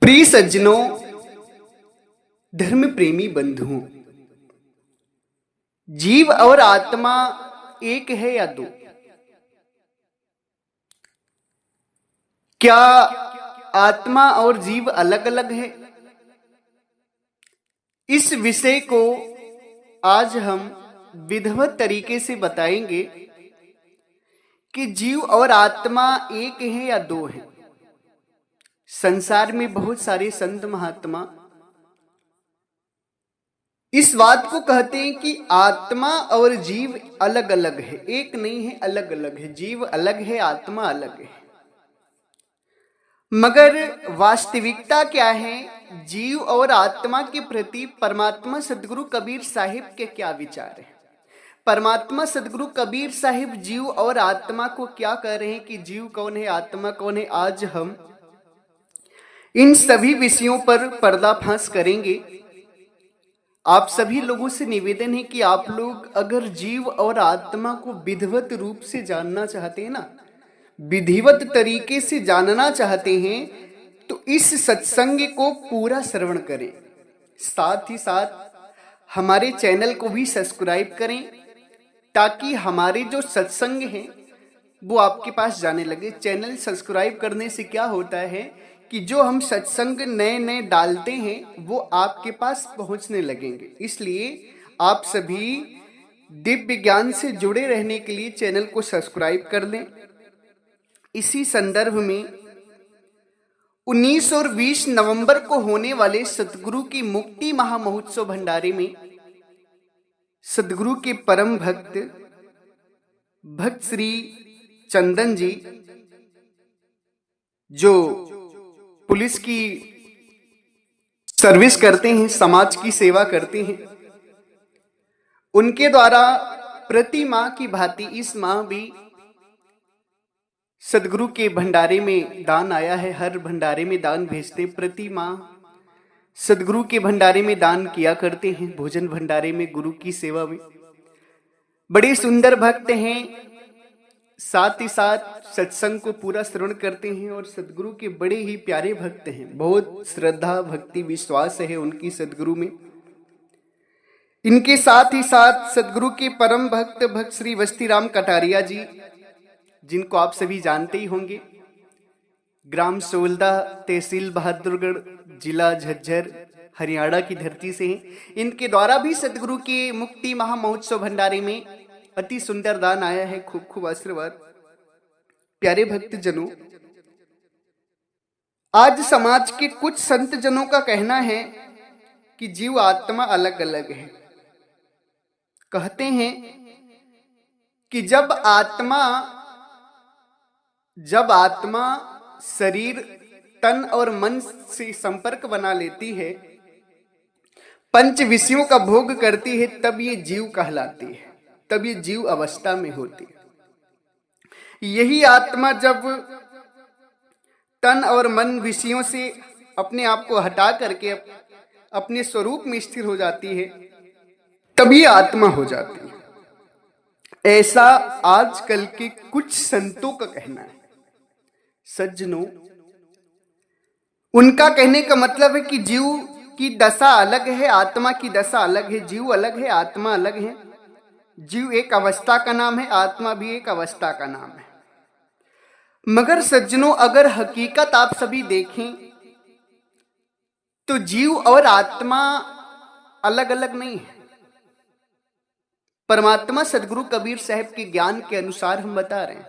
प्रिय सज्जनों, धर्म प्रेमी बंधुओं, जीव और आत्मा एक है या दो? क्या आत्मा और जीव अलग अलग है? इस विषय को आज हम विधिवत तरीके से बताएंगे कि जीव और आत्मा एक है या दो है। संसार में बहुत सारे संत महात्मा इस बात को कहते हैं कि आत्मा और जीव अलग अलग है, एक नहीं है, अलग अलग है। जीव अलग है, आत्मा अलग है। मगर वास्तविकता क्या है? जीव और आत्मा के प्रति परमात्मा सदगुरु कबीर साहिब के क्या विचार है? परमात्मा सदगुरु कबीर साहिब जीव और आत्मा को क्या कह रहे हैं कि जीव कौन है, आत्मा कौन है? आज हम इन सभी विषयों पर पर्दाफाश करेंगे। आप सभी लोगों से निवेदन है कि आप लोग अगर जीव और आत्मा को विधिवत रूप से जानना चाहते हैं ना, विधिवत तरीके से जानना चाहते हैं, तो इस सत्संग को पूरा श्रवण करें। साथ ही साथ हमारे चैनल को भी सब्सक्राइब करें ताकि हमारे जो सत्संग हैं वो आपके पास जाने लगे। चैनल सब्सक्राइब करने से क्या होता है कि जो हम सत्संग नए नए डालते हैं वो आपके पास पहुंचने लगेंगे। इसलिए आप सभी दिव्य ज्ञान से जुड़े रहने के लिए चैनल को सब्सक्राइब कर लें। इसी संदर्भ में 19 और 20 नवंबर को होने वाले सतगुरु की मुक्ति महामहोत्सव भंडारे में सतगुरु के परम भक्त श्री चंदन जी, जो पुलिस की सर्विस करते हैं, समाज की सेवा करते हैं, उनके द्वारा प्रति माह की भांति इस माह भी सदगुरु के भंडारे में दान आया है। हर भंडारे में दान भेजते, प्रति माह सदगुरु के भंडारे में दान किया करते हैं। भोजन भंडारे में, गुरु की सेवा में बड़े सुंदर भक्त हैं। साथ ही साथ सत्संग को पूरा श्रवण करते हैं और सदगुरु के बड़े ही प्यारे भक्त हैं। बहुत श्रद्धा, भक्ति, विश्वास है उनकी सदगुरु में। इनके साथ ही साथ सदगुरु के परम भक्त श्री वस्तीराम कटारिया जी, जिनको आप सभी जानते ही होंगे, ग्राम सोलदा, तहसील बहादुरगढ़, जिला झज्जर, हरियाणा की धरती से हैं। इनके द्वारा भी सदगुरु के मुक्ति महामहोत्सव भंडारे में अति सुंदर दान आया है। खूब खूब आशीर्वाद। प्यारे भक्त जनों, आज समाज के कुछ संत जनों का कहना है कि जीव आत्मा अलग अलग है। कहते हैं कि जब आत्मा शरीर, तन और मन से संपर्क बना लेती है, पंच विषयों का भोग करती है, तब ये जीव कहलाती है, तब ये जीव अवस्था में होती है। यही आत्मा जब तन और मन विषयों से अपने आप को हटा करके अपने स्वरूप में स्थिर हो जाती है, तभी आत्मा हो जाती है। ऐसा आजकल के कुछ संतों का कहना है। सज्जनों, उनका कहने का मतलब है कि जीव की दशा अलग है, आत्मा की दशा अलग है। जीव अलग है, आत्मा अलग है। जीव एक अवस्था का नाम है, आत्मा भी एक अवस्था का नाम है। मगर सज्जनों, अगर हकीकत आप सभी देखें तो जीव और आत्मा अलग अलग नहीं है। परमात्मा सदगुरु कबीर साहब के ज्ञान के अनुसार हम बता रहे हैं,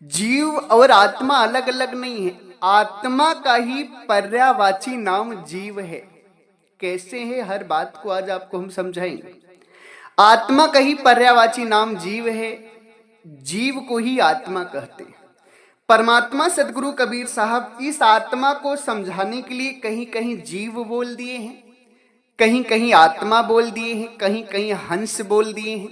जीव और आत्मा अलग अलग नहीं है। आत्मा का ही पर्यायवाची नाम जीव है। कैसे है, हर बात को आज आपको हम समझाएंगे। आत्मा का ही पर्यायवाची नाम जीव है, जीव को ही आत्मा कहते हैं। परमात्मा सदगुरु कबीर साहब इस आत्मा को समझाने के लिए कहीं कहीं जीव बोल दिए हैं, कहीं कहीं आत्मा बोल दिए हैं, कहीं कहीं हंस बोल दिए हैं,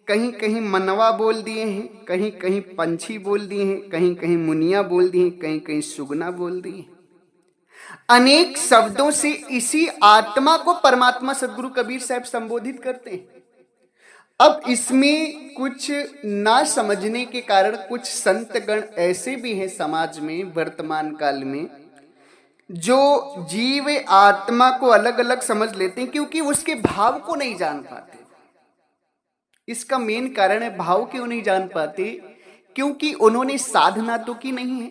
कहीं कहीं मनवा बोल दिए हैं, कहीं कहीं पंछी बोल दिए हैं, कहीं कहीं मुनिया बोल दिए हैं, कहीं कहीं सुगना बोल दिए हैं। अनेक शब्दों से इसी आत्मा को परमात्मा सदगुरु कबीर साहब संबोधित करते हैं। अब इसमें कुछ ना समझने के कारण कुछ संतगण ऐसे भी हैं समाज में वर्तमान काल में, जो जीव आत्मा को अलग अलग समझ लेते हैं क्योंकि उसके भाव को नहीं जान पाते। इसका मेन कारण है भाव क्यों नहीं जान पाते, क्योंकि उन्होंने साधना तो की नहीं है,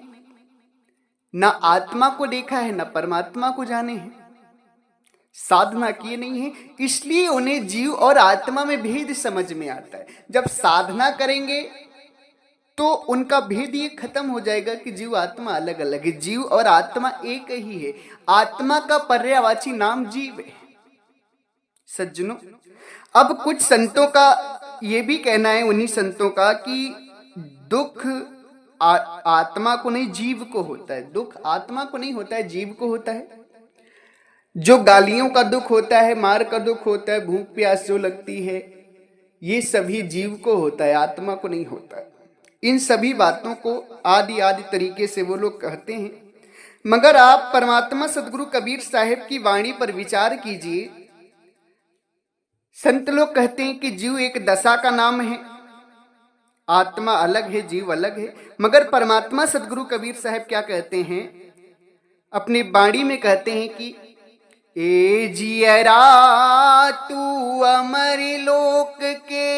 ना आत्मा को देखा है ना परमात्मा को जाने हैं, साधना किए नहीं है, इसलिए उन्हें जीव और आत्मा में भेद समझ में आता है। जब साधना करेंगे तो उनका भेद ये खत्म हो जाएगा कि जीव आत्मा अलग अलग है। जीव और आत्मा एक ही है। आत्मा का पर्यायवाची नाम जीव है। सज्जनों, अब कुछ संतों का ये भी कहना है, उन्हीं संतों का, कि दुख आत्मा को नहीं जीव को होता है। दुख आत्मा को नहीं होता है, जीव को होता है। जो गालियों का दुख होता है, मार का दुख होता है, भूख प्यास जो लगती है, ये सभी जीव को होता है, आत्मा को नहीं होता है। इन सभी बातों को आदि आदि तरीके से वो लोग कहते हैं। मगर आप परमात्मा सदगुरु कबीर साहिब की वाणी पर विचार कीजिए। संत लोग कहते हैं कि जीव एक दशा का नाम है, आत्मा अलग है, जीव अलग है। मगर परमात्मा सदगुरु कबीर साहिब क्या कहते हैं, अपनी वाणी में कहते हैं कि ए जियरा तू अमर लोक के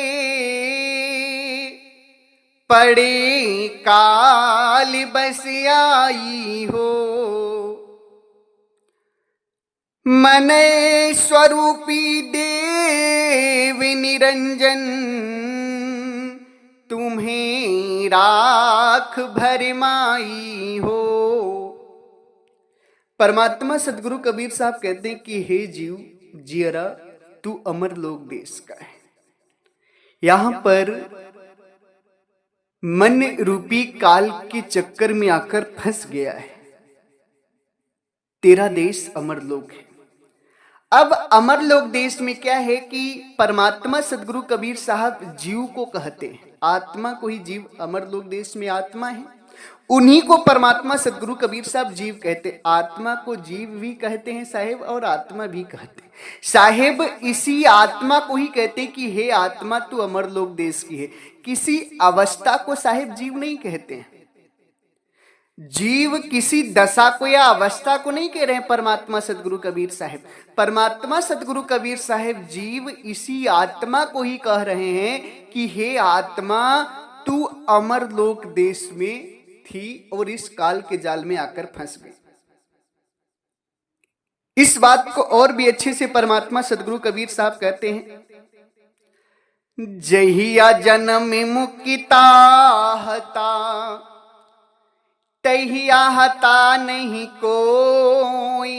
पड़े काल बस आई हो, मन स्वरूपी देव निरंजन तुम्हें राख भरमाई हो। परमात्मा सदगुरु कबीर साहब कहते हैं कि हे जीव जियरा तू अमर लोक देश का है। यहां पर मन रूपी काल के चक्कर में आकर फंस गया है। तेरा देश अमरलोक है। अब अमरलोक देश में क्या है कि परमात्मा सदगुरु कबीर साहब जीव को कहते हैं, आत्मा को ही जीव, अमरलोक देश में आत्मा है, उन्हीं को परमात्मा सदगुरु कबीर साहब जीव कहते। आत्मा को जीव भी कहते हैं साहेब, और आत्मा भी कहते हैं साहेब। इसी आत्मा को ही कहते कि हे आत्मा तू अमरलोक देश की है। किसी अवस्था को साहेब जीव नहीं कहते हैं। जीव किसी दशा को या अवस्था को नहीं कह रहे हैं परमात्मा सदगुरु कबीर साहिब। परमात्मा सदगुरु कबीर साहिब जीव इसी आत्मा को ही कह रहे हैं कि हे आत्मा तू अमरलोक देश में थी और इस काल के जाल में आकर फंस गई। इस बात को और भी अच्छे से परमात्मा सदगुरु कबीर साहब कहते हैं, जहिया जन्म मुक्ता हता तहिया हता नहीं कोई,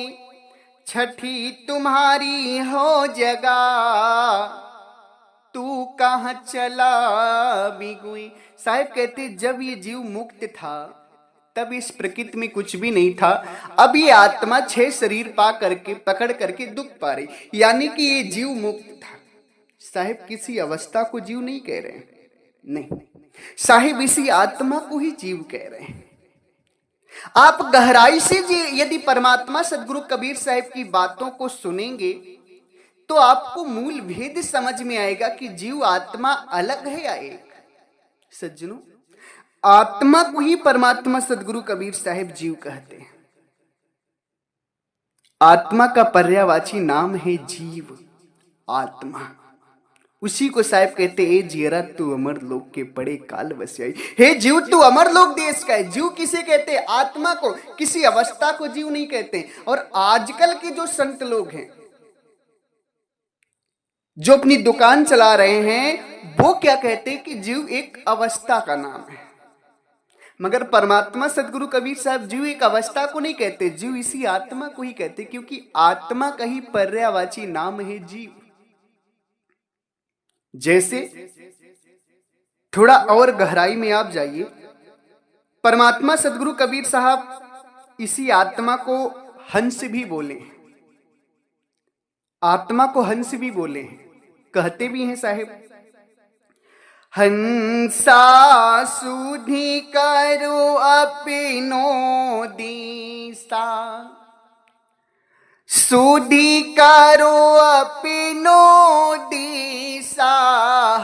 छठी तुम्हारी हो जगा तू कहां चला बिगुई। साहिब कहते जब ये जीव मुक्त था तब इस प्रकृति में कुछ भी नहीं था। अब ये आत्मा 6 शरीर पा करके पकड़ करके दुख पा रही, यानी कि ये जीव मुक्त था। साहिब किसी अवस्था को जीव नहीं कह रहे हैं, नहीं साहिब इसी आत्मा को ही जीव कह रहे हैं। आप गहराई से यदि परमात्मा सदगुरु कबीर साहिब की बातों को सुनेंगे तो आपको मूल भेद समझ में आएगा कि जीव आत्मा अलग है या एक। सज्जनों, आत्मा को ही परमात्मा सदगुरु कबीर साहिब जीव कहते हैं। आत्मा का पर्यायवाची नाम है जीव, आत्मा। उसी को साहिब कहते ए जियरा तू अमर लोक के पड़े काल बसियाई। हे जीव तू अमर लोक देश का है। जीव किसे कहते? आत्मा को, किसी अवस्था को जीव नहीं कहते। और आजकल के जो संत लोग हैं जो अपनी दुकान चला रहे हैं वो क्या कहते हैं कि जीव एक अवस्था का नाम है। मगर परमात्मा सदगुरु कबीर साहब जीव एक अवस्था को नहीं कहते, जीव इसी आत्मा को ही कहते, क्योंकि आत्मा का ही पर्यायवाची नाम है जीव। जैसे थोड़ा और गहराई में आप जाइए, परमात्मा सदगुरु कबीर साहब इसी आत्मा को हंस भी बोले, आत्मा को हंस भी बोले हैं, कहते भी हैं साहेब, हंसा सुधी करो अपनो दिशा, सुधी करो अपनो दिशा,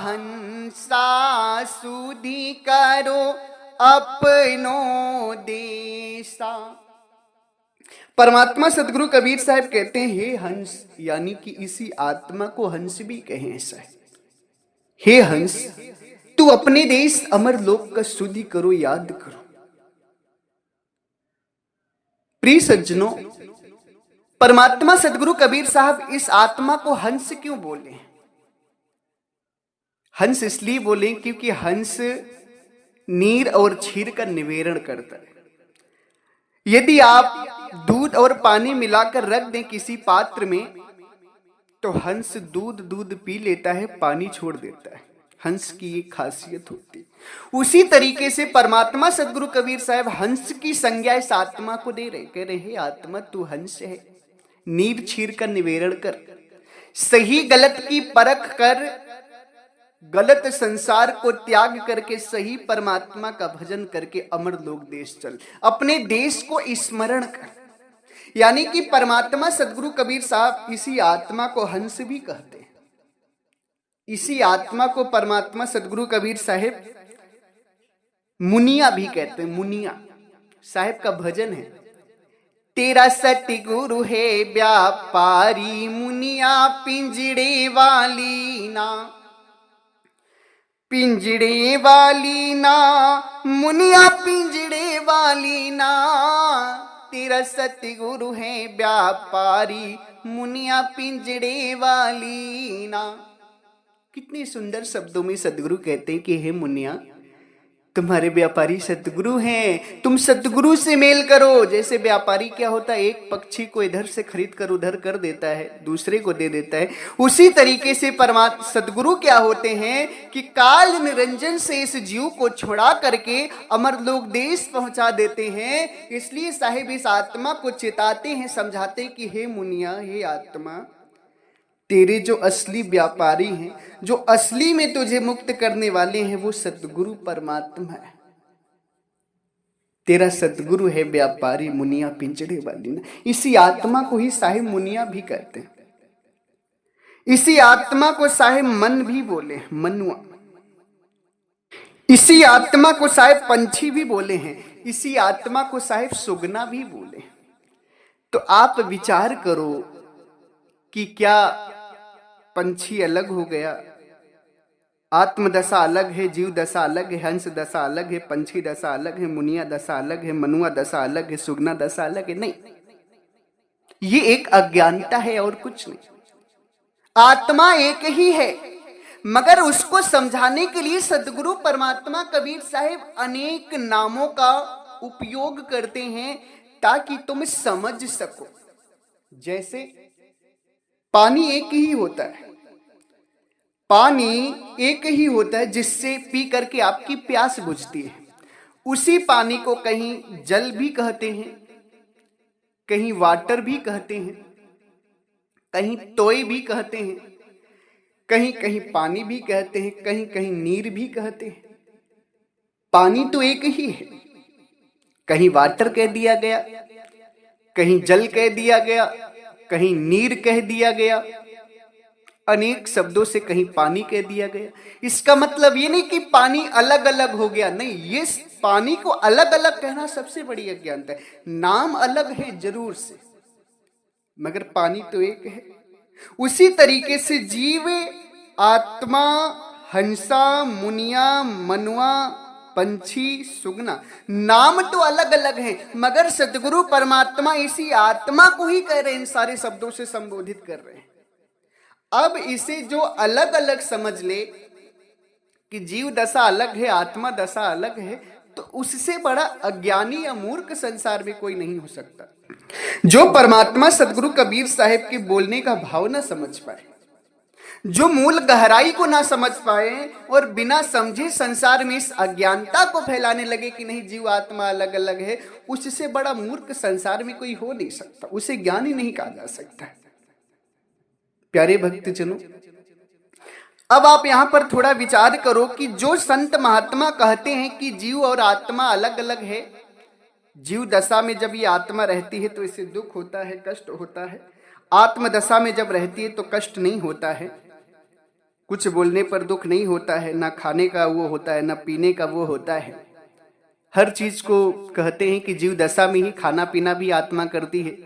हंसा सुधी करो अपनो दिशा। परमात्मा सदगुरु कबीर साहब कहते हैं, हे हंस, यानी कि इसी आत्मा को हंस भी कहें ऐसा है। हे हंस, तू अपने देश अमर लोक का स्तुति करो, याद करो। प्रिय सज्जनों, परमात्मा सदगुरु कबीर साहब इस आत्मा को हंस क्यों बोले? हंस इसलिए बोले क्योंकि हंस नीर और क्षीर का निवेरण करता है। यदि आप दूध और पानी मिलाकर रख दें किसी पात्र में, तो हंस दूध पी लेता है, पानी छोड़ देता है। हंस की एक खासियत होती। उसी तरीके से परमात्मा सदगुरु कबीर साहब हंस की संज्ञा इस आत्मा को दे रहे, कह रहे हैं आत्मा तू हंस है, नीर क्षीर का निवेरण कर, सही गलत की परख कर, गलत संसार को त्याग करके सही परमात्मा का भजन करके अमर लोक देश चल, अपने देश को स्मरण कर। यानी कि परमात्मा सदगुरु कबीर साहब इसी आत्मा को हंस भी कहते हैं। इसी आत्मा को परमात्मा सदगुरु कबीर साहब मुनिया भी कहते हैं। मुनिया साहब का भजन है, तेरा सतगुरु है व्यापारी, मुनिया पिंजड़े वाली ना, पिंजड़े वाली ना, मुनिया पिंजड़े वाली ना, तेरा सतगुरु है व्यापारी, मुनिया पिंजड़े वाली ना। कितने सुंदर शब्दों में सदगुरु कहते हैं कि हे मुनिया, तुम्हारे व्यापारी सतगुरु हैं, तुम सतगुरु से मेल करो। जैसे व्यापारी क्या होता है, एक पक्षी को इधर से खरीद कर उधर कर देता है, दूसरे को दे देता है। उसी तरीके से परमात्मा सतगुरु क्या होते हैं कि काल निरंजन से इस जीव को छुड़ा करके अमर लोक देश पहुंचा देते हैं। इसलिए साहिब इस आत्मा को चेताते हैं, समझाते कि हे मुनिया, हे आत्मा, तेरे जो असली व्यापारी हैं, जो असली में तुझे मुक्त करने वाले हैं, वो सतगुरु परमात्मा है। तेरा सतगुरु है व्यापारी, मुनिया पिंजड़े वाली ना। इसी आत्मा को ही साहिब मुनिया भी कहते हैं। इसी आत्मा को साहिब मन भी बोले, मनुआ। इसी आत्मा को साहिब पंछी भी बोले हैं। इसी आत्मा को साहिब सुगना भी बोले। तो आप विचार करो कि क्या पंछी अलग हो गया, आत्मदशा अलग है, जीव दशा अलग है, हंस दशा अलग है, पंछी दशा अलग है, मुनिया दशा अलग है, मनुआ दशा अलग है, सुगना दशा अलग है? नहीं, ये एक अज्ञानता है और कुछ नहीं। आत्मा एक ही है, मगर उसको समझाने के लिए सदगुरु परमात्मा कबीर साहिब अनेक नामों का उपयोग करते हैं ताकि तुम समझ सको। जैसे पानी एक ही होता है, पानी एक ही होता है जिससे पी करके आपकी प्यास बुझती है। उसी पानी को कहीं जल भी कहते हैं, कहीं वाटर भी कहते हैं, कहीं तोय भी कहते हैं, कहीं कहीं पानी भी कहते हैं, कहीं कहीं नीर भी कहते हैं। पानी तो एक ही है, कहीं वाटर कह दिया गया, कहीं जल कह दिया गया, कहीं नीर कह दिया गया, अनेक शब्दों से कहीं पानी कह दिया गया। इसका मतलब ये नहीं कि पानी अलग अलग हो गया, नहीं, ये पानी को अलग अलग कहना सबसे बड़ी अज्ञानता है। नाम अलग है जरूर से, मगर पानी तो एक है। उसी तरीके से जीव, आत्मा, हंसा, मुनिया, मनुआ, पंछी, सुगना, नाम तो अलग अलग हैं, मगर सतगुरु परमात्मा इसी आत्मा को ही कह रहे हैं, इन सारे शब्दों से संबोधित कर रहे हैं। अब इसे जो अलग अलग समझ ले कि जीव दशा अलग है, आत्मा दशा अलग है, तो उससे बड़ा अज्ञानी या मूर्ख संसार में कोई नहीं हो सकता, जो परमात्मा सदगुरु कबीर साहिब के बोलने का भाव ना समझ पाए, जो मूल गहराई को ना समझ पाए और बिना समझे संसार में इस अज्ञानता को फैलाने लगे कि नहीं जीव आत्मा अलग अलग है। उससे बड़ा मूर्ख संसार में कोई हो नहीं सकता, उसे ज्ञान ही नहीं कहा जा सकता। प्यारे भक्तजनों, अब आप यहां पर थोड़ा विचार करो कि जो संत महात्मा कहते हैं कि जीव और आत्मा अलग अलग है, जीव दशा में जब ये आत्मा रहती है तो इसे दुख होता है, कष्ट होता है, आत्म दशा में जब रहती है तो कष्ट नहीं होता है, कुछ बोलने पर दुख नहीं होता है, ना खाने का वो होता है, ना पीने का वो होता है, हर चीज को कहते हैं कि जीव दशा में ही खाना पीना भी आत्मा करती है,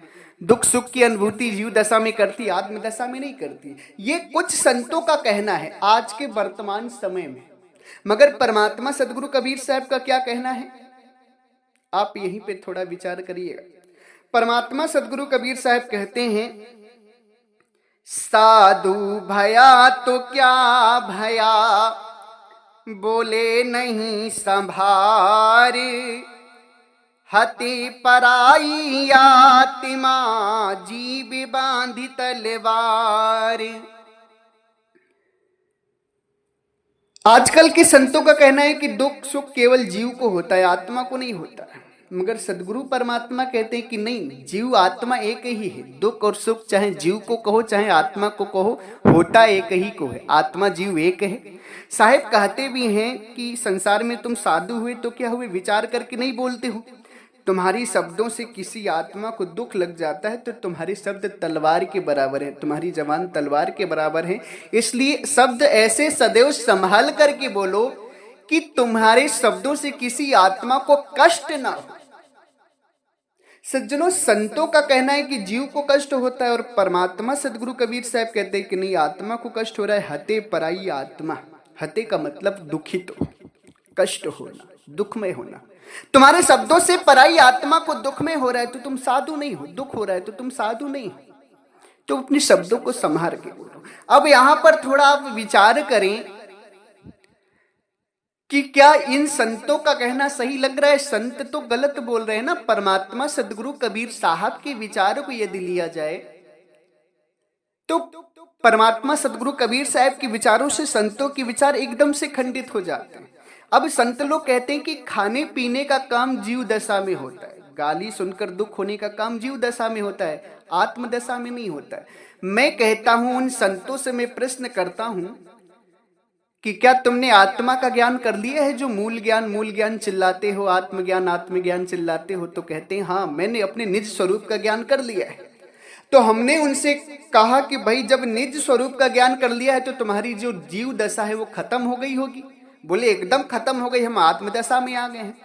दुख सुख की अनुभूति जीव दशा में करती, आत्म दशा में नहीं करती। ये कुछ संतों का कहना है आज के वर्तमान समय में, मगर परमात्मा सदगुरु कबीर साहब का क्या कहना है, आप यहीं पे थोड़ा विचार करिएगा। परमात्मा सदगुरु कबीर साहब कहते हैं, साधु भया तो क्या भया, बोले नहीं संभार, हति पराई आत्मा जीव बांधी तलवार। आजकल के संतों का कहना है कि दुख सुख केवल जीव को होता है, आत्मा को नहीं होता है। मगर सदगुरु परमात्मा कहते हैं कि नहीं, जीव आत्मा एक ही है। दुख और सुख चाहे जीव को कहो चाहे आत्मा को कहो, होता एक ही को है। आत्मा जीव एक है। साहेब कहते भी हैं कि संसार में तुम साधु हुए तो क्या हुए, विचार करके नहीं बोलते हो। तुम्हारी शब्दों से किसी आत्मा को दुख लग जाता है तो तुम्हारे शब्द तलवार के बराबर है, तुम्हारी जबान तलवार के बराबर है। इसलिए शब्द ऐसे सदैव संभाल करके बोलो कि तुम्हारे शब्दों से किसी आत्मा को कष्ट ना हो। सज्जनों, संतों का कहना है कि जीव को कष्ट होता है और परमात्मा सदगुरु कबीर साहब कहते हैं कि नहीं, आत्मा को कष्ट हो रहा है। हते पराई आत्मा, हते का मतलब दुखित हो, कष्ट होना, दुखमय होना। तुम्हारे शब्दों से पराई आत्मा को दुख में हो रहा है तो तुम साधु नहीं हो, दुख हो रहा है तो तुम साधु नहीं हो। तो अपने शब्दों को संभाल के बोलो। अब यहां पर थोड़ा आप विचार करें कि क्या इन संतों का कहना सही लग रहा है। संत तो गलत बोल रहे हैं ना। परमात्मा सदगुरु कबीर साहब के विचारों को यदि लिया जाए तो परमात्मा सदगुरु कबीर साहब के विचारों से संतों के विचार एकदम से खंडित हो जाते हैं। अब संत लोग कहते हैं कि खाने पीने का काम जीव दशा में होता है, गाली सुनकर दुख होने का काम जीव दशा में होता है, आत्म दशा में नहीं होता है। मैं कहता हूं, उन संतों से मैं प्रश्न करता हूं कि क्या तुमने आत्मा का ज्ञान कर लिया है? जो मूल ज्ञान चिल्लाते हो, आत्मज्ञान चिल्लाते हो, तो कहते हैं हाँ, मैंने अपने निज स्वरूप का ज्ञान कर लिया है। तो हमने उनसे कहा कि भाई जब निज स्वरूप का ज्ञान कर लिया है तो तुम्हारी जो जीव दशा है वो खत्म हो गई होगी। बोले एकदम खत्म हो गई, हम आत्मदशा में आ गए हैं।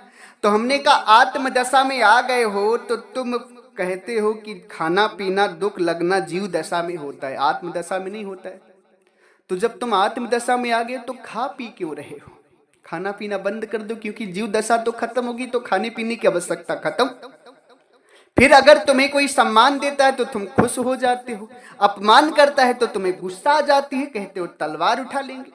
तो हमने कहा आत्मदशा में आ गए हो तो तुम कहते हो कि खाना पीना दुख लगना जीव दशा में होता है, आत्मदशा में नहीं होता है। तो जब तुम आत्मदशा में आ गए तो खा पी क्यों रहे हो? खाना पीना बंद कर दो, क्योंकि जीव दशा तो खत्म होगी तो खाने पीने की आवश्यकता खत्म। फिर अगर तुम्हें कोई सम्मान देता है तो तुम खुश हो जाते हो, अपमान करता है तो तुम्हें गुस्सा आ जाती है, कहते हो तलवार उठा लेंगे।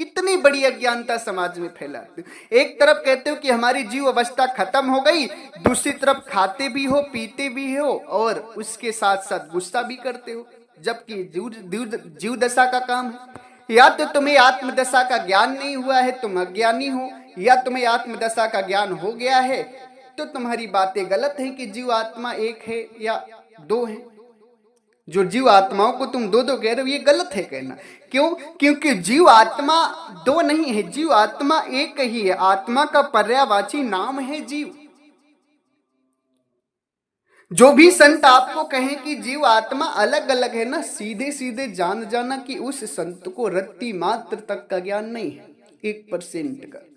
कितनी बड़ी अज्ञानता समाज में फैलाते हो। एक तरफ कहते हो कि हमारी जीव अवस्था खत्म हो गई, दूसरी तरफ खाते भी हो, पीते भी हो और उसके साथ साथ गुस्सा भी करते हो, जबकि जीव दशा का काम है। या तो तुम्हें आत्मदशा का ज्ञान नहीं हुआ है, तुम अज्ञानी हो, या तुम्हें आत्मदशा का ज्ञान हो गया है तो तुम्हारी बातें गलत है कि जीव आत्मा एक है या दो है। जो जीव आत्माओं को तुम दो दो कह रहे हो ये गलत है कहना। क्यों? क्योंकि जीव आत्मा दो नहीं है, जीव आत्मा एक ही है। आत्मा का पर्यायवाची नाम है जीव। जो भी संत आपको कहें कि जीव आत्मा अलग अलग है ना, सीधे सीधे जान जाना कि उस संत को रत्ती मात्र तक का ज्ञान नहीं है, 1% का।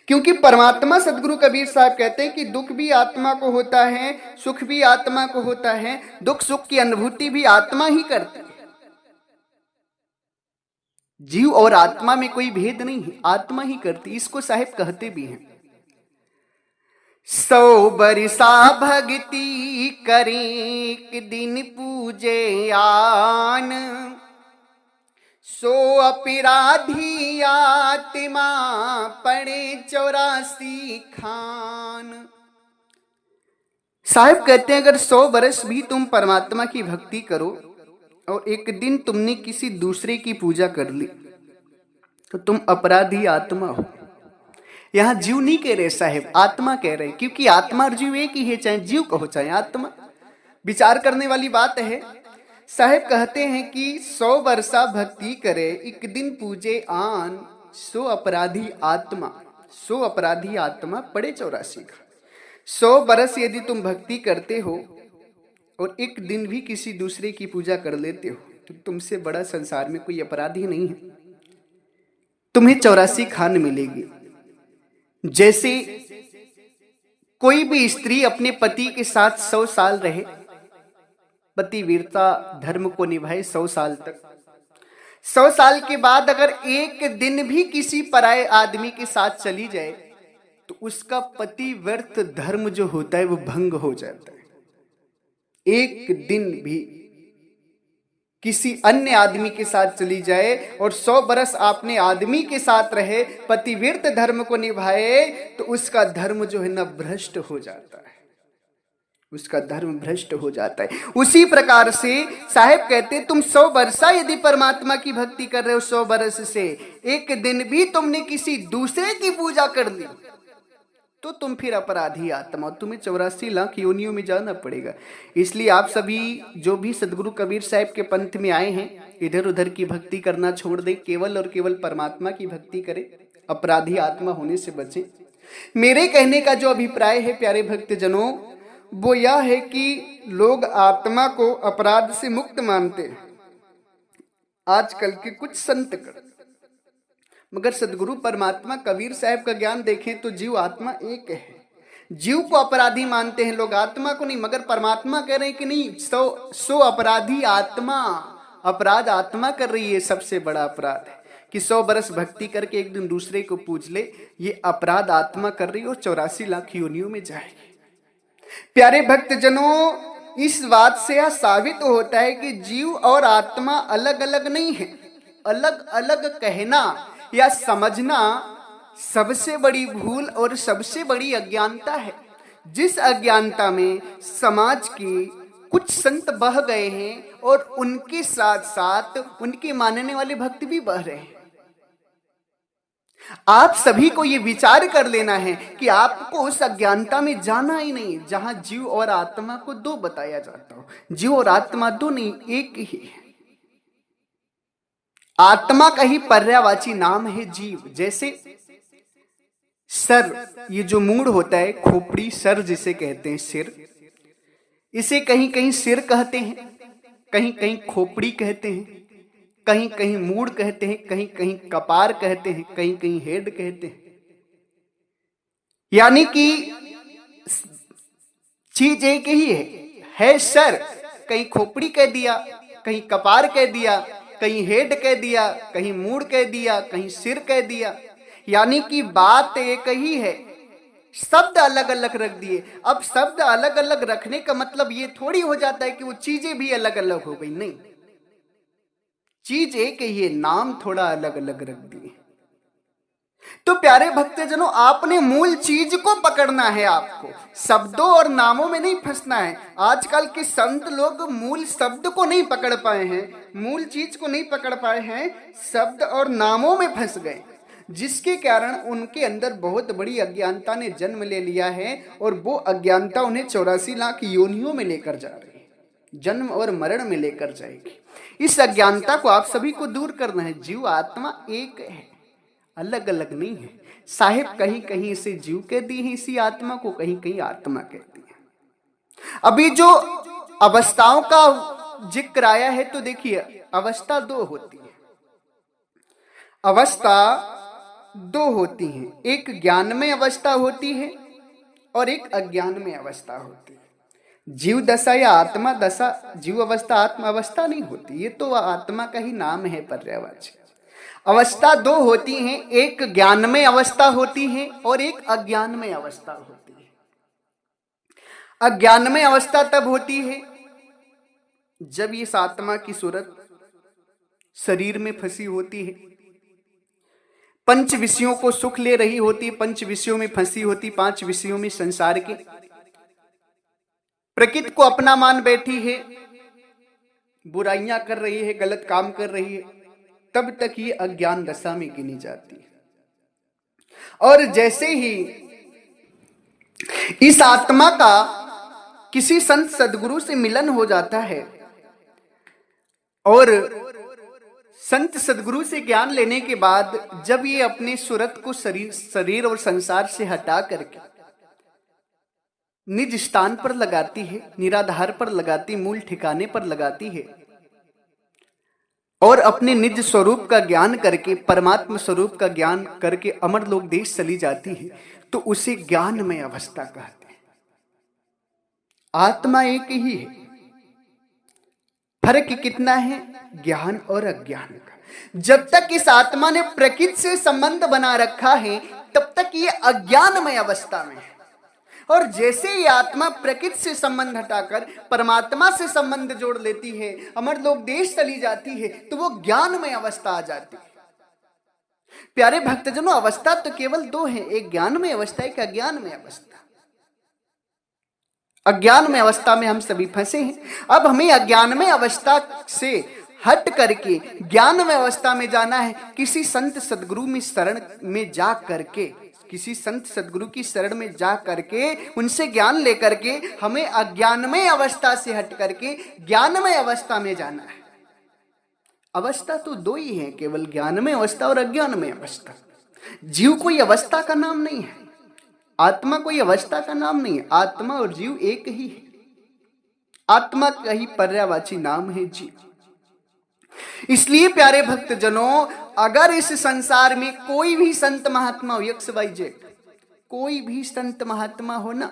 क्योंकि परमात्मा सदगुरु कबीर साहब कहते हैं कि दुख भी आत्मा को होता है, सुख भी आत्मा को होता है, दुख सुख की अनुभूति भी आत्मा ही करती है। जीव और आत्मा में कोई भेद नहीं है, आत्मा ही करती। इसको साहिब कहते भी हैं, 100 बरसा भक्ति करें एक दिन पूजे आन, 100 अपराधी आत्मा पड़े 84 खान। साहब कहते हैं अगर 100 बरस भी तुम परमात्मा की भक्ति करो और एक दिन तुमने किसी दूसरे की पूजा कर ली तो तुम अपराधी आत्मा हो। यहां जीव नहीं कह रहे साहब, आत्मा कह रहे, क्योंकि आत्मा और जीव एक ही है, चाहे जीव कहो चाहे आत्मा। विचार करने वाली बात है। साहेब कहते हैं कि 100 वर्षा भक्ति करे एक दिन पूजे आन, 100 अपराधी आत्मा, 100 अपराधी आत्मा पड़े 84 का। 100 बरस यदि तुम भक्ति करते हो और एक दिन भी किसी दूसरे की पूजा कर लेते हो तो तुमसे बड़ा संसार में कोई अपराधी नहीं है। तुम्हें 84 खान मिलेगी। जैसे कोई भी स्त्री अपने पति के साथ 100 साल रहे, पतिव्रता धर्म को निभाए 100 साल तक, 100 साल के बाद अगर एक दिन भी किसी पराये आदमी के साथ चली जाए तो उसका पतिव्रत धर्म जो होता है वो भंग हो जाता है। एक दिन भी किसी अन्य आदमी के साथ चली जाए और 100 बरस आपने आदमी के साथ रहे, पतिव्रत धर्म को निभाए, तो उसका धर्म जो है ना भ्रष्ट हो जाता है, उसका धर्म भ्रष्ट हो जाता है। उसी प्रकार से साहेब कहते तुम 100 बरसा यदि परमात्मा की भक्ति कर रहे हो, 100 बरस से एक दिन भी तुमने किसी दूसरे की पूजा कर ली तो तुम फिर अपराधी आत्मा, तुम्हें 84 लाख योनियों में जाना पड़ेगा। इसलिए आप सभी जो भी सदगुरु कबीर साहब के पंथ में आए हैं, इधर उधर की भक्ति करना छोड़ दें, केवल और केवल परमात्मा की भक्ति करें, अपराधी आत्मा होने से बचें। मेरे कहने का जो अभिप्राय है प्यारे भक्तजनों, वो यह है कि लोग आत्मा को अपराध से मुक्त मानते हैं आजकल के कुछ संत कर, मगर सदगुरु परमात्मा कबीर साहब का ज्ञान देखें तो जीव आत्मा एक है। जीव को अपराधी मानते हैं लोग, आत्मा को नहीं, मगर परमात्मा कह रहे हैं कि नहीं, सो अपराधी आत्मा, अपराध आत्मा कर रही है। सबसे बड़ा अपराध है कि 100 बरस भक्ति करके एक दिन दूसरे को पूज ले, ये अपराध आत्मा कर रही है और 84 लाख योनियों में जाएगी। प्यारे भक्तजनों, इस बात से यह साबित होता है कि जीव और आत्मा अलग अलग नहीं है। अलग अलग कहना या समझना सबसे बड़ी भूल और सबसे बड़ी अज्ञानता है, जिस अज्ञानता में समाज के कुछ संत बह गए हैं और उनके साथ साथ उनके मानने वाले भक्त भी बह रहे हैं। आप सभी को यह विचार कर लेना है कि आपको उस अज्ञानता में जाना ही नहीं जहां जीव और आत्मा को दो बताया जाता हो। जीव और आत्मा दो नहीं, एक ही है। आत्मा का ही पर्यायवाची नाम है जीव। जैसे सर, ये जो मूड होता है, खोपड़ी, सर जिसे कहते हैं, सिर, इसे कहीं कहीं सिर कहते हैं, कहीं कहीं खोपड़ी कहते हैं, कहीं कहीं मूड कहते हैं, कहीं कहीं कपार कहते हैं, कहीं कहीं हेड कहते हैं। यानी कि चीज एक ही है सर, कहीं खोपड़ी कह दिया, कहीं कपार कह दिया, कहीं हेड कह दिया, कहीं मूड कह दिया, कहीं सिर कह दिया। यानी कि बात एक ही है, शब्द अलग अलग रख दिए। अब शब्द अलग अलग रखने का मतलब ये थोड़ी हो जाता है कि वो चीजें भी अलग अलग हो गई, नहीं, चीज एक ही है, नाम थोड़ा अलग अलग रख दिए। तो प्यारे भक्तजनों, आपने मूल चीज को पकड़ना है, आपको शब्दों और नामों में नहीं फंसना है। आजकल के संत लोग मूल शब्द को नहीं पकड़ पाए हैं, मूल चीज को नहीं पकड़ पाए हैं, शब्द और नामों में फंस गए, जिसके कारण उनके अंदर बहुत बड़ी अज्ञानता ने जन्म ले लिया है और वो अज्ञानता उन्हें 84 लाख योनियों में लेकर जा रही है, जन्म और मरण में लेकर जाएगी। इस अज्ञानता को आप सभी को दूर करना है। जीव आत्मा एक है, अलग अलग नहीं है। साहिब कहीं कहीं इसे जीव कहती है, इसी आत्मा को कहीं कहीं आत्मा कहती है। अभी जो अवस्थाओं का जिक्र आया है, तो देखिए अवस्था दो होती है, अवस्था दो होती है, एक ज्ञानमय अवस्था होती है और एक अज्ञानमय अवस्था होती है। जीव दशा या आत्मा दशा, जीव अवस्था आत्मा अवस्था नहीं होती, ये तो आत्मा का ही नाम है पर्यायवाची। अवस्था दो होती हैं, एक ज्ञानमय अवस्था होती है और एक अज्ञानमय अवस्था होती है। अज्ञानमय अवस्था तब होती है जब इस आत्मा की सूरत शरीर में फंसी होती है, पंच विषयों को सुख ले रही होती, पंच विषयों में फंसी होती, 5 विषयों में संसार के, प्रकृति को अपना मान बैठी है, बुराइयां कर रही है, गलत काम कर रही है, तब तक ये अज्ञान दशा में गिनी जाती है। और जैसे ही इस आत्मा का किसी संत सदगुरु से मिलन हो जाता है और संत सदगुरु से ज्ञान लेने के बाद जब ये अपने सूरत को शरीर और संसार से हटा करके निज स्थान पर लगाती है, निराधार पर लगाती, मूल ठिकाने पर लगाती है और अपने निज स्वरूप का ज्ञान करके, परमात्मा स्वरूप का ज्ञान करके अमर लोक देश चली जाती है, तो उसे ज्ञानमय अवस्था कहते हैं। आत्मा एक ही है, फर्क कितना है? ज्ञान और अज्ञान का। जब तक इस आत्मा ने प्रकृति से संबंध बना रखा है तब तक ये अज्ञानमय अवस्था में है, और जैसे ये आत्मा प्रकृति से संबंध हटाकर परमात्मा से संबंध जोड़ लेती है, अमर लोक देश चली जाती है, तो वो ज्ञानमय अवस्था आ जाती है। प्यारे भक्तजनों, अवस्था तो केवल दो है, एक ज्ञानमय अवस्था, एक अज्ञानमय अवस्था। अज्ञानमय अवस्था में हम सभी फंसे हैं। अब हमें अज्ञानमय अवस्था से हट करके ज्ञानमय अवस्था में जाना है। किसी संत सदगुरु में शरण में जा करके, किसी संत सदगुरु की शरण में जा करके उनसे ज्ञान लेकर के हमें अज्ञानमय अवस्था से हट करके ज्ञानमय अवस्था में जाना है। अवस्था तो दो ही है, केवल ज्ञानमय अवस्था और अज्ञानमय अवस्था। जीव कोई अवस्था का नाम नहीं है, आत्मा कोई अवस्था का नाम नहीं है। आत्मा और जीव एक ही है। आत्मा का ही पर्यायवाची नाम है जीव। इसलिए प्यारे भक्तजनों, अगर इस संसार में कोई भी संत महात्मा हो, XYZ कोई भी संत महात्मा हो ना,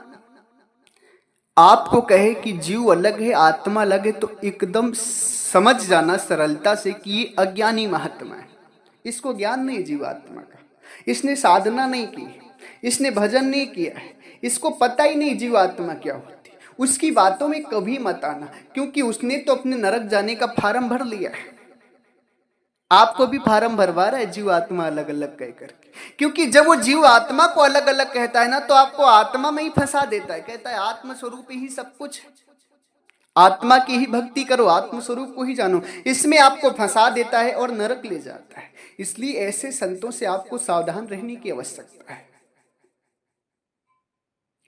आपको कहे कि जीव अलग है आत्मा अलग है, तो एकदम समझ जाना सरलता से कि ये अज्ञानी महात्मा है। इसको ज्ञान नहीं जीव आत्मा का, इसने साधना नहीं की, इसने भजन नहीं किया है, इसको पता ही नहीं जीव आत्मा क्या होती। उसकी बातों में कभी मत आना, क्योंकि उसने तो अपने नरक जाने का फार्म भर लिया है। आपको भी फार्म भरवा रहा है जीव आत्मा अलग अलग कह करके, क्योंकि जब वो जीव आत्मा को अलग अलग कहता है ना, तो आपको आत्मा में ही फंसा देता है। कहता है आत्म स्वरूप ही सब कुछ है, आत्मा की ही भक्ति करो, आत्म स्वरूप को ही जानो। इसमें आपको फंसा देता है और नरक ले जाता है। इसलिए ऐसे संतों से आपको सावधान रहने की आवश्यकता है।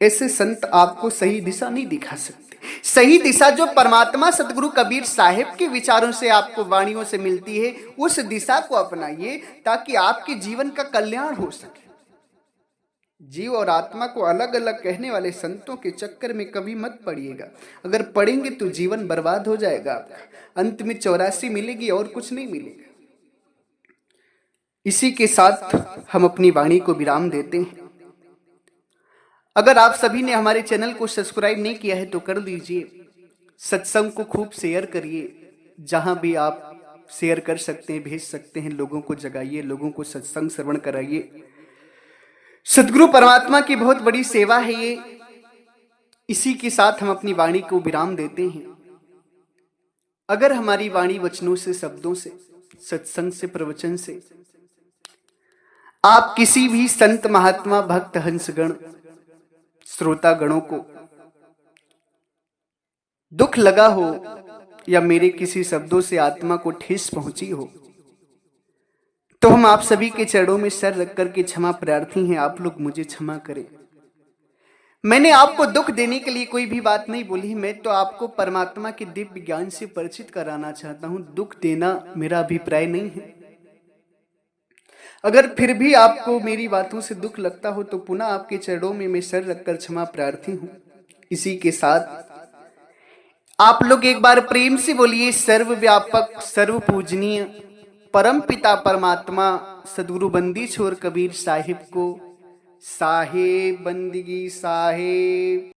ऐसे संत आपको सही दिशा नहीं दिखा सकते। सही दिशा जो परमात्मा सदगुरु कबीर साहिब के विचारों से आपको वाणियों से मिलती है, उस दिशा को अपनाइए ताकि आपके जीवन का कल्याण हो सके। जीव और आत्मा को अलग अलग कहने वाले संतों के चक्कर में कभी मत पड़िएगा। अगर पड़ेंगे तो जीवन बर्बाद हो जाएगा आपका। अंत में 84 मिलेगी और कुछ नहीं मिलेगा। इसी के साथ हम अपनी वाणी को विराम देते हैं। अगर आप सभी ने हमारे चैनल को सब्सक्राइब नहीं किया है तो कर लीजिए। सत्संग को खूब शेयर करिए, जहां भी आप शेयर कर सकते हैं भेज सकते हैं। लोगों को जगाइए, लोगों को सत्संग श्रवण कराइए। सदगुरु परमात्मा की बहुत बड़ी सेवा है ये। इसी के साथ हम अपनी वाणी को विराम देते हैं। अगर हमारी वाणी वचनों से, शब्दों से, सत्संग से, प्रवचन से आप किसी भी संत महात्मा भक्त हंसगण श्रोता गणों को दुख लगा हो या मेरे किसी शब्दों से आत्मा को ठेस पहुंची हो, तो हम आप सभी के चरणों में सर रख करके क्षमा प्रार्थी हैं। आप लोग मुझे क्षमा करें। मैंने आपको दुख देने के लिए कोई भी बात नहीं बोली। मैं तो आपको परमात्मा के दिव्य ज्ञान से परिचित कराना चाहता हूं। दुख देना मेरा अभिप्राय नहीं है। अगर फिर भी आपको मेरी बातों से दुख लगता हो तो पुनः आपके चरणों में मैं सर रखकर क्षमा प्रार्थी हूं। इसी के साथ आप लोग एक बार प्रेम से बोलिए, सर्वव्यापक सर्व पूजनीय परम पिता परमात्मा सदगुरु बंदी छोर कबीर साहिब को साहेब बंदगी साहेब।